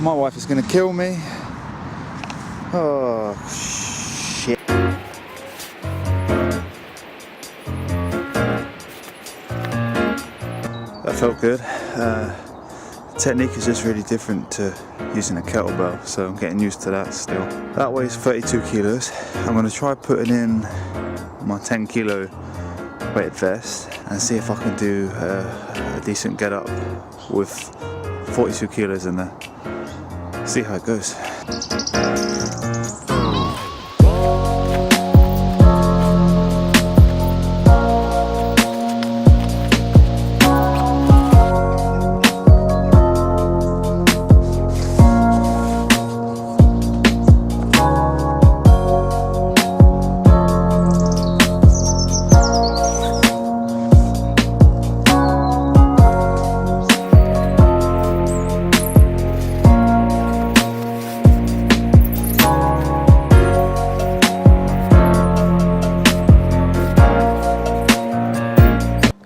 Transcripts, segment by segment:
My wife is going to kill me. Oh, shit. That felt good. The technique is just really different to using a kettlebell, so I'm getting used to that still. That weighs 32 kilos. I'm going to try putting in my 10 kilo weighted vest and see if I can do a decent get up with 42 kilos in there. See how it goes.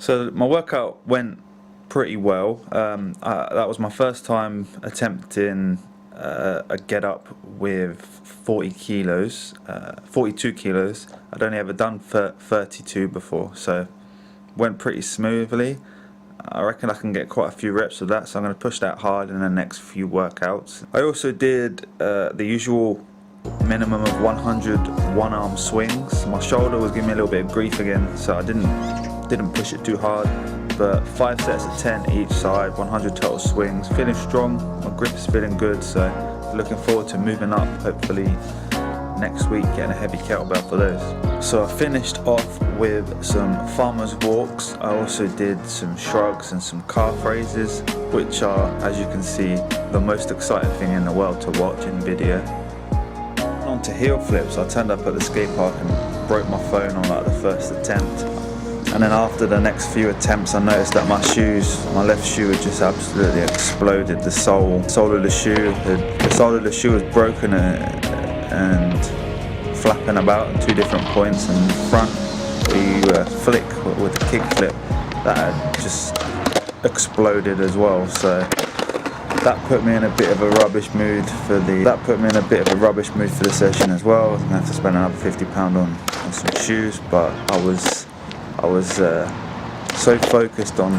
So my workout went pretty well. That was my first time attempting a get up with 40 kilos, 42 kilos. I'd only ever done 32 before, so went pretty smoothly. I reckon I can get quite a few reps of that, so I'm going to push that hard in the next few workouts. I also did the usual minimum of 100 one-arm swings. My shoulder was giving me a little bit of grief again, so I didn't push it too hard, but 5 sets of 10 each side, 100 total swings. Feeling strong, my grip is feeling good, so looking forward to moving up hopefully next week, getting a heavy kettlebell for those. So I finished off with some farmer's walks. I also did some shrugs and some calf raises, which are, as you can see, the most exciting thing in the world to watch in video. On to heel flips. I turned up at the skate park and broke my phone on like the first attempt. And then after the next few attempts, I noticed that my left shoe had just absolutely exploded. The sole of the shoe was broken and flapping about at 2 different points. And front, the flick with the kick flip, that had just exploded as well. So that put me in a bit of a rubbish mood for the session as well. I'm gonna have to spend another £50 on some shoes, but I was so focused on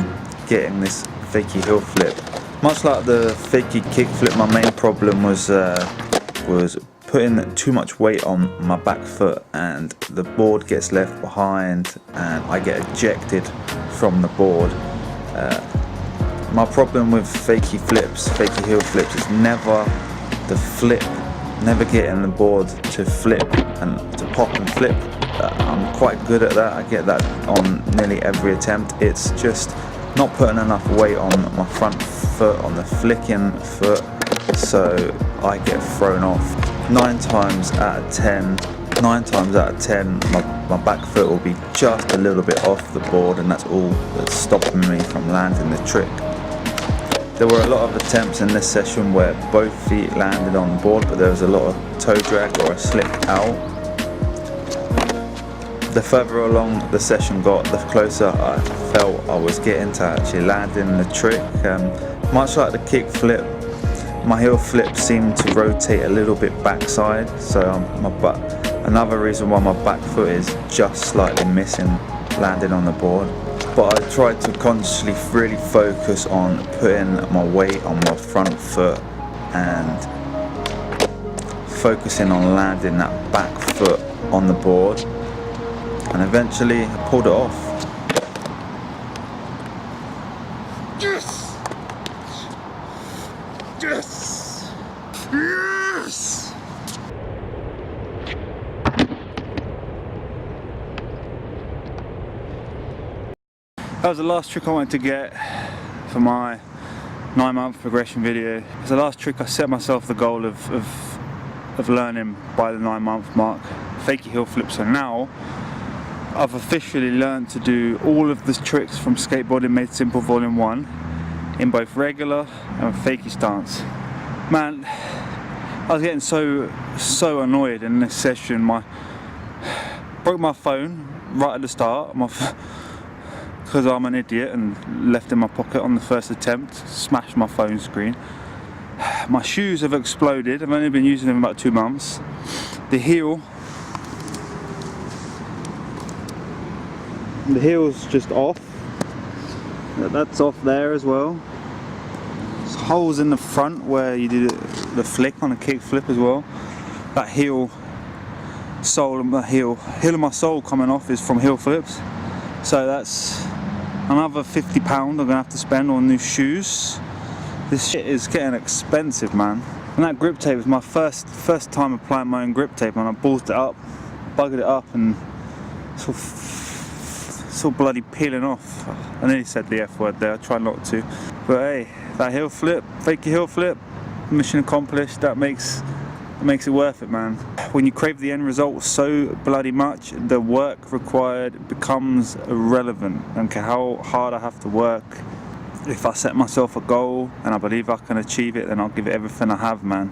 getting this Fakie Heelflip. Much like the Fakie kickflip, my main problem was putting too much weight on my back foot, and the board gets left behind and I get ejected from the board. My problem with Fakie heel flips is never the flip, never getting the board to flip and to pop and flip. I'm quite good at that. I get that on nearly every attempt. It's just not putting enough weight on my front foot, on the flicking foot, so I get thrown off. 9 times out of 10, my back foot will be just a little bit off the board, and that's all that's stopping me from landing the trick. There were a lot of attempts in this session where both feet landed on the board, but there was a lot of toe drag or a slip out. The further along the session got, the closer I felt I was getting to actually landing the trick. Much like the kick flip, my heel flip seemed to rotate a little bit backside, so another reason why my back foot is just slightly missing landing on the board. But I tried to consciously really focus on putting my weight on my front foot and focusing on landing that back foot on the board, and eventually I pulled it off. Yes! Yes! Yes! That was the last trick I wanted to get for my 9-month progression video. It's the last trick I set myself the goal of learning by the 9-month mark, Fakie Heelflip. So now I've officially learned to do all of the tricks from Skateboarding Made Simple Volume 1 in both regular and Fakie stance. Man, I was getting so annoyed in this session. Broke my phone right at the start, because I'm an idiot and left it in my pocket on the first attempt, smashed my phone screen. My shoes have exploded. I've only been using them about 2 months. The heel's just off. That's off there as well. There's holes in the front where you do the flick on a kick flip as well. That heel sole and the heel of my sole coming off is from heel flips. So that's another £50 I'm gonna have to spend on new shoes. This shit is getting expensive, man. And that grip tape was my first time applying my own grip tape, and I ballsed it up, buggered it up, and it's all bloody peeling off. I nearly said the F word there, I try not to. But hey, that heel flip, Fakie Heelflip, mission accomplished. That makes it worth it, man. When you crave the end result so bloody much, the work required becomes irrelevant. I don't care how hard I have to work. If I set myself a goal and I believe I can achieve it, then I'll give it everything I have, man.